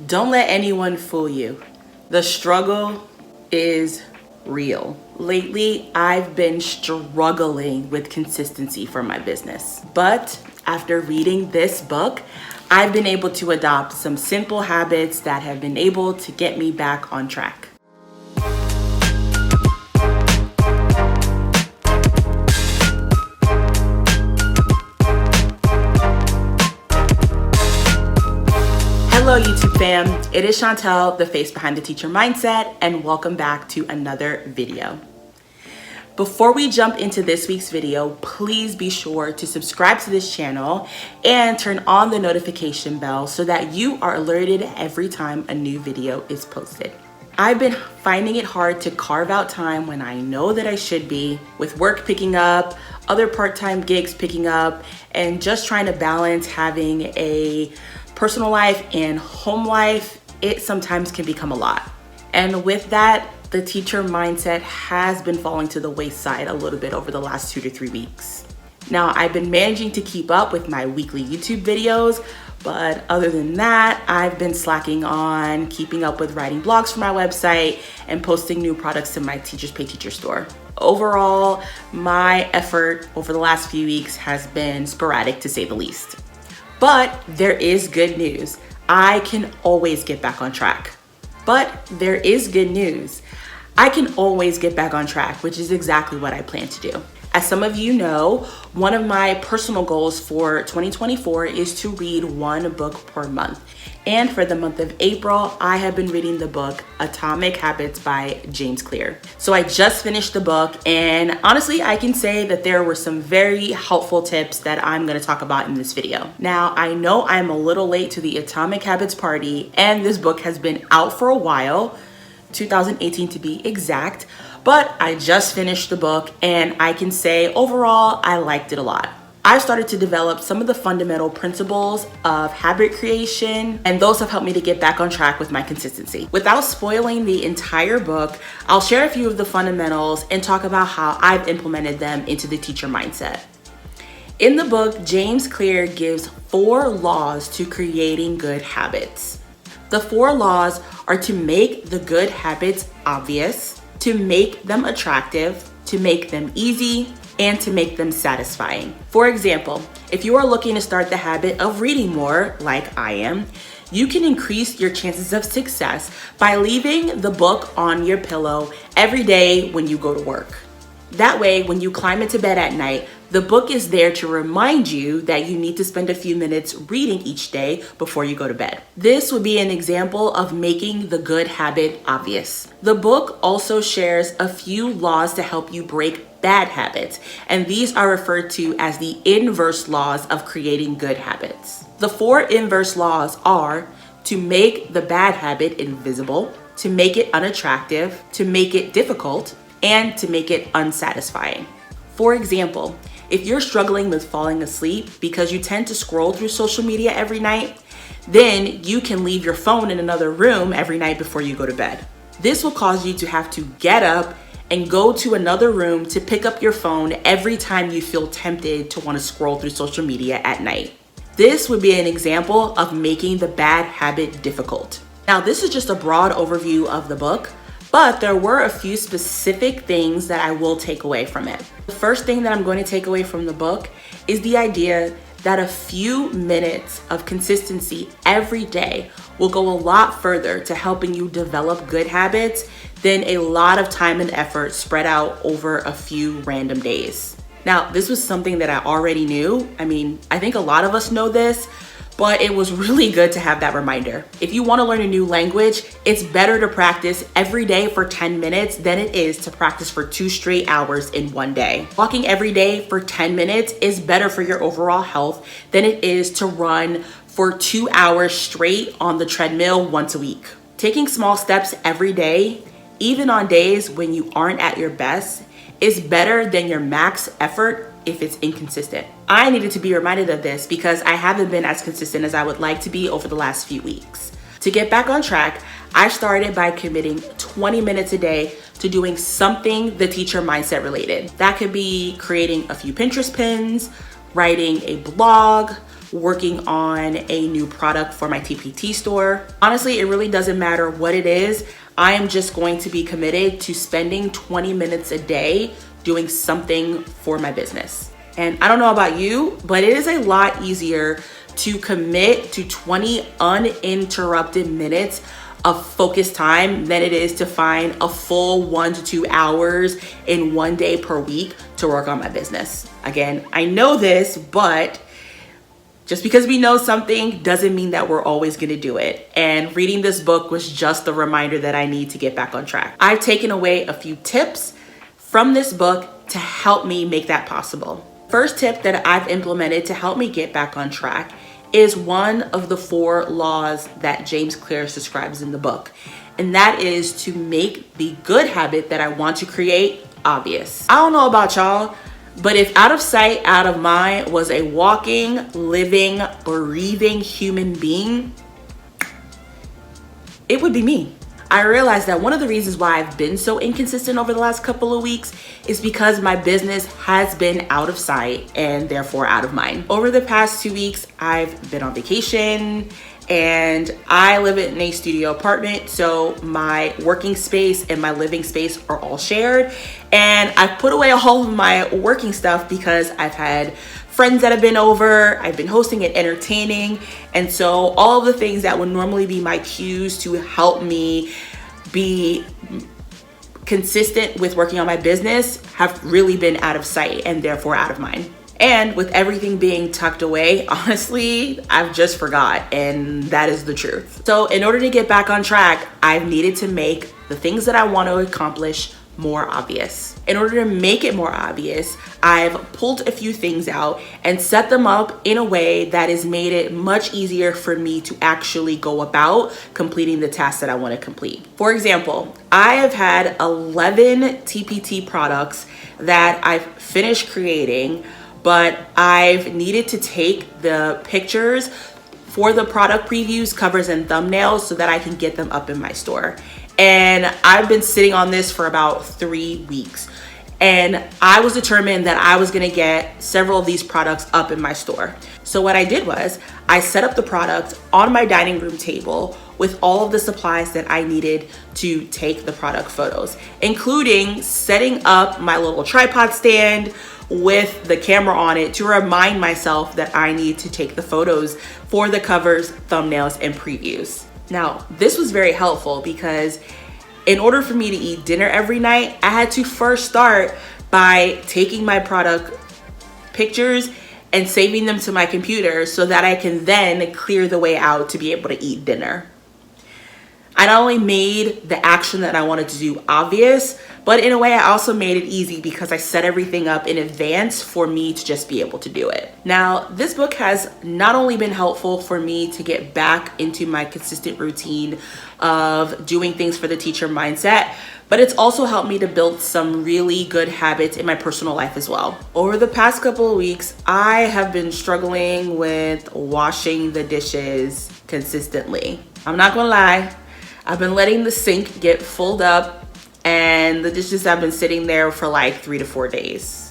Don't let anyone fool you. The struggle is real. Lately, I've been struggling with consistency for my business. But after reading this book, I've been able to adopt some simple habits that have been able to get me back on track. Hello YouTube fam, it is Chantel, the face behind the Teacher Mindset, and welcome back to another video. Before we jump into this week's video, please be sure to subscribe to this channel and turn on the notification bell so that you are alerted every time a new video is posted. I've been finding it hard to carve out time when I know that I should be, with work picking up, other part-time gigs picking up, and just trying to balance having a personal life and home life. It sometimes can become a lot. And with that, the teacher mindset has been falling to the wayside a little bit over the last 2 to 3 weeks. Now, I've been managing to keep up with my weekly YouTube videos, but other than that, I've been slacking on keeping up with writing blogs for my website and posting new products to my Teachers Pay Teacher store. Overall, my effort over the last few weeks has been sporadic to say the least. But there is good news. I can always get back on track. But there is good news. I can always get back on track, which is exactly what I plan to do. As some of you know, one of my personal goals for 2024 is to read one book per month. And for the month of April, I have been reading the book Atomic Habits by James Clear. So I just finished the book, and honestly, I can say that there were some very helpful tips that I'm going to talk about in this video. Now, I know I'm a little late to the Atomic Habits party, and this book has been out for a while, 2018 to be exact, but I just finished the book, and I can say overall, I liked it a lot. I've started to develop some of the fundamental principles of habit creation, and those have helped me to get back on track with my consistency. Without spoiling the entire book, I'll share a few of the fundamentals and talk about how I've implemented them into the teacher mindset. In the book, James Clear gives 4 laws to creating good habits. The 4 laws are to make the good habits obvious, to make them attractive, to make them easy, and to make them satisfying. For example, if you are looking to start the habit of reading more, like I am, you can increase your chances of success by leaving the book on your pillow every day when you go to work. That way, when you climb into bed at night, the book is there to remind you that you need to spend a few minutes reading each day before you go to bed. This would be an example of making the good habit obvious. The book also shares a few laws to help you break bad habits, and these are referred to as the inverse laws of creating good habits. The 4 inverse laws are to make the bad habit invisible, to make it unattractive, to make it difficult, and to make it unsatisfying. For example, if you're struggling with falling asleep because you tend to scroll through social media every night, then you can leave your phone in another room every night before you go to bed. This will cause you to have to get up and go to another room to pick up your phone every time you feel tempted to want to scroll through social media at night. This would be an example of making the bad habit difficult. Now, this is just a broad overview of the book, but there were a few specific things that I will take away from it. The first thing that I'm going to take away from the book is the idea that a few minutes of consistency every day will go a lot further to helping you develop good habits than a lot of time and effort spread out over a few random days. Now, this was something that I already knew. I think a lot of us know this, but it was really good to have that reminder. If you want to learn a new language, it's better to practice every day for 10 minutes than it is to practice for 2 straight hours in one day. Walking every day for 10 minutes is better for your overall health than it is to run for 2 hours straight on the treadmill once a week. Taking small steps every day, even on days when you aren't at your best, is better than your max effort if it's inconsistent. I needed to be reminded of this because I haven't been as consistent as I would like to be over the last few weeks. To get back on track, I started by committing 20 minutes a day to doing something the teacher mindset related. That could be creating a few Pinterest pins, writing a blog, working on a new product for my TPT store. Honestly, it really doesn't matter what it is. I am just going to be committed to spending 20 minutes a day doing something for my business. And I don't know about you, but it is a lot easier to commit to 20 uninterrupted minutes of focused time than it is to find a full 1 to 2 hours in one day per week to work on my business. Again, I know this, but just because we know something doesn't mean that we're always gonna do it. And reading this book was just a reminder that I need to get back on track. I've taken away a few tips from this book to help me make that possible. First tip that I've implemented to help me get back on track is one of the 4 laws that James Clear describes in the book. And that is to make the good habit that I want to create obvious. I don't know about y'all, but if out of sight, out of mind was a walking, living, breathing human being, it would be me. I realized that one of the reasons why I've been so inconsistent over the last couple of weeks is because my business has been out of sight and therefore out of mind. Over the past 2 weeks, I've been on vacation and I live in a studio apartment. So my working space and my living space are all shared. And I've put away all of my working stuff because I've had friends that have been over, I've been hosting and entertaining. And so all of the things that would normally be my cues to help me be consistent with working on my business have really been out of sight and therefore out of mind. And with everything being tucked away, honestly, I've just forgot, and that is the truth. So in order to get back on track, I've needed to make the things that I want to accomplish more obvious. In order to make it more obvious, I've pulled a few things out and set them up in a way that has made it much easier for me to actually go about completing the tasks that I want to complete. For example, I have had 11 TPT products that I've finished creating, but I've needed to take the pictures for the product previews, covers, and thumbnails so that I can get them up in my store. And I've been sitting on this for about 3 weeks. And I was determined that I was gonna get several of these products up in my store. So what I did was I set up the product on my dining room table with all of the supplies that I needed to take the product photos, including setting up my little tripod stand with the camera on it to remind myself that I need to take the photos for the covers, thumbnails, and previews. Now, this was very helpful because in order for me to eat dinner every night, I had to first start by taking my product pictures and saving them to my computer so that I can then clear the way out to be able to eat dinner. I not only made the action that I wanted to do obvious, but in a way I also made it easy because I set everything up in advance for me to just be able to do it. Now, this book has not only been helpful for me to get back into my consistent routine of doing things for the teacher mindset, but it's also helped me to build some really good habits in my personal life as well. Over the past couple of weeks, I have been struggling with washing the dishes consistently. I'm not gonna lie, I've been letting the sink get filled up and the dishes have been sitting there for like 3 to 4 days.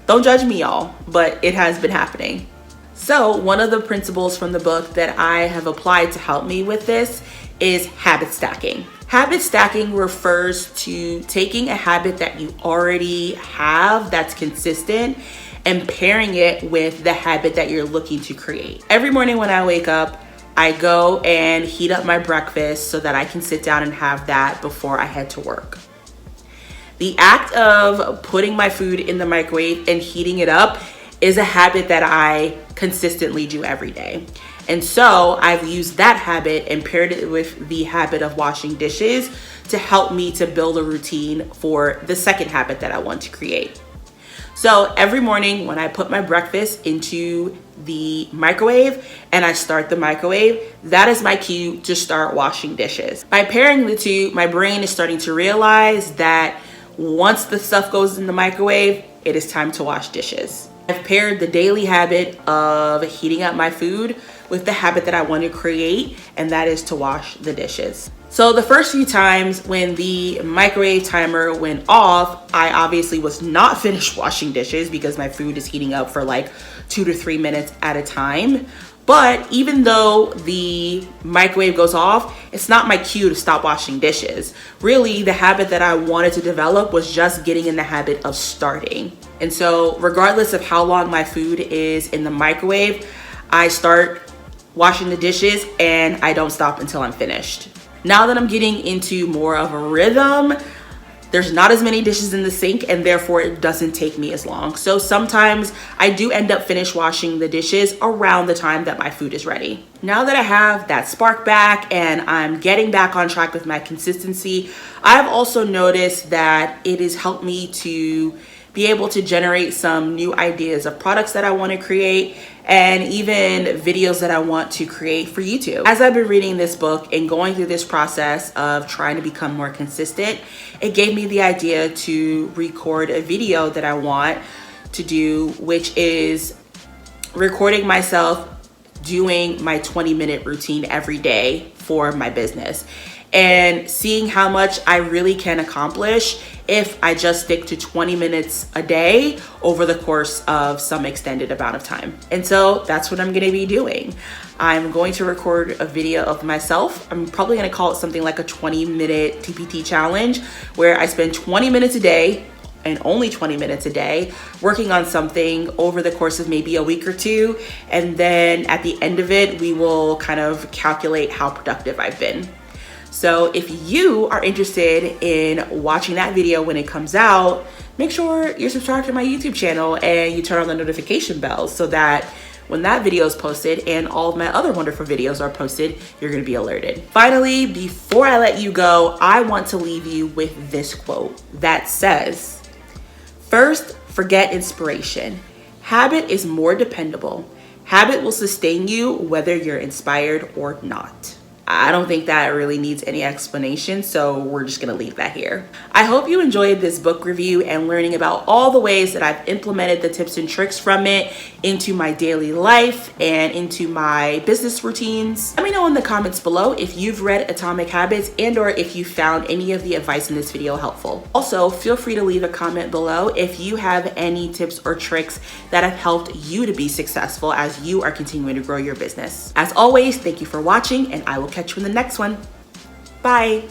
Don't judge me, y'all, but it has been happening. So one of the principles from the book that I have applied to help me with this is habit stacking. Habit stacking refers to taking a habit that you already have that's consistent and pairing it with the habit that you're looking to create. Every morning when I wake up, I go and heat up my breakfast so that I can sit down and have that before I head to work. The act of putting my food in the microwave and heating it up is a habit that I consistently do every day. And so I've used that habit and paired it with the habit of washing dishes to help me to build a routine for the second habit that I want to create. So every morning when I put my breakfast into the microwave and I start the microwave, that is my cue to start washing dishes. By pairing the two, my brain is starting to realize that once the stuff goes in the microwave, it is time to wash dishes. I've paired the daily habit of heating up my food with the habit that I want to create, and that is to wash the dishes. So the first few times when the microwave timer went off, I obviously was not finished washing dishes because my food is heating up for like 2 to 3 minutes at a time. But even though the microwave goes off, it's not my cue to stop washing dishes. Really, the habit that I wanted to develop was just getting in the habit of starting. And so regardless of how long my food is in the microwave, I start washing the dishes and I don't stop until I'm finished. Now that I'm getting into more of a rhythm, there's not as many dishes in the sink and therefore it doesn't take me as long. So sometimes I do end up finish washing the dishes around the time that my food is ready. Now that I have that spark back and I'm getting back on track with my consistency, I've also noticed that it has helped me to be able to generate some new ideas of products that I want to create and even videos that I want to create for YouTube. As I've been reading this book and going through this process of trying to become more consistent, it gave me the idea to record a video that I want to do, which is recording myself doing my 20-minute routine every day for my business and seeing how much I really can accomplish if I just stick to 20 minutes a day over the course of some extended amount of time. And so that's what I'm gonna be doing. I'm going to record a video of myself. I'm probably gonna call it something like a 20-minute TPT challenge, where I spend 20 minutes a day and only 20 minutes a day working on something over the course of maybe a week or two. And then at the end of it, we will kind of calculate how productive I've been. So if you are interested in watching that video when it comes out, make sure you're subscribed to my YouTube channel and you turn on the notification bell so that when that video is posted and all of my other wonderful videos are posted, you're gonna be alerted. Finally, before I let you go, I want to leave you with this quote that says, "First, forget inspiration. Habit is more dependable. Habit will sustain you whether you're inspired or not." I don't think that really needs any explanation, so we're just gonna leave that here. I hope you enjoyed this book review and learning about all the ways that I've implemented the tips and tricks from it into my daily life and into my business routines. Let me know in the comments below if you've read Atomic Habits and or if you found any of the advice in this video helpful. Also, feel free to leave a comment below if you have any tips or tricks that have helped you to be successful as you are continuing to grow your business. As always, thank you for watching and I will catch you in the next one. Bye.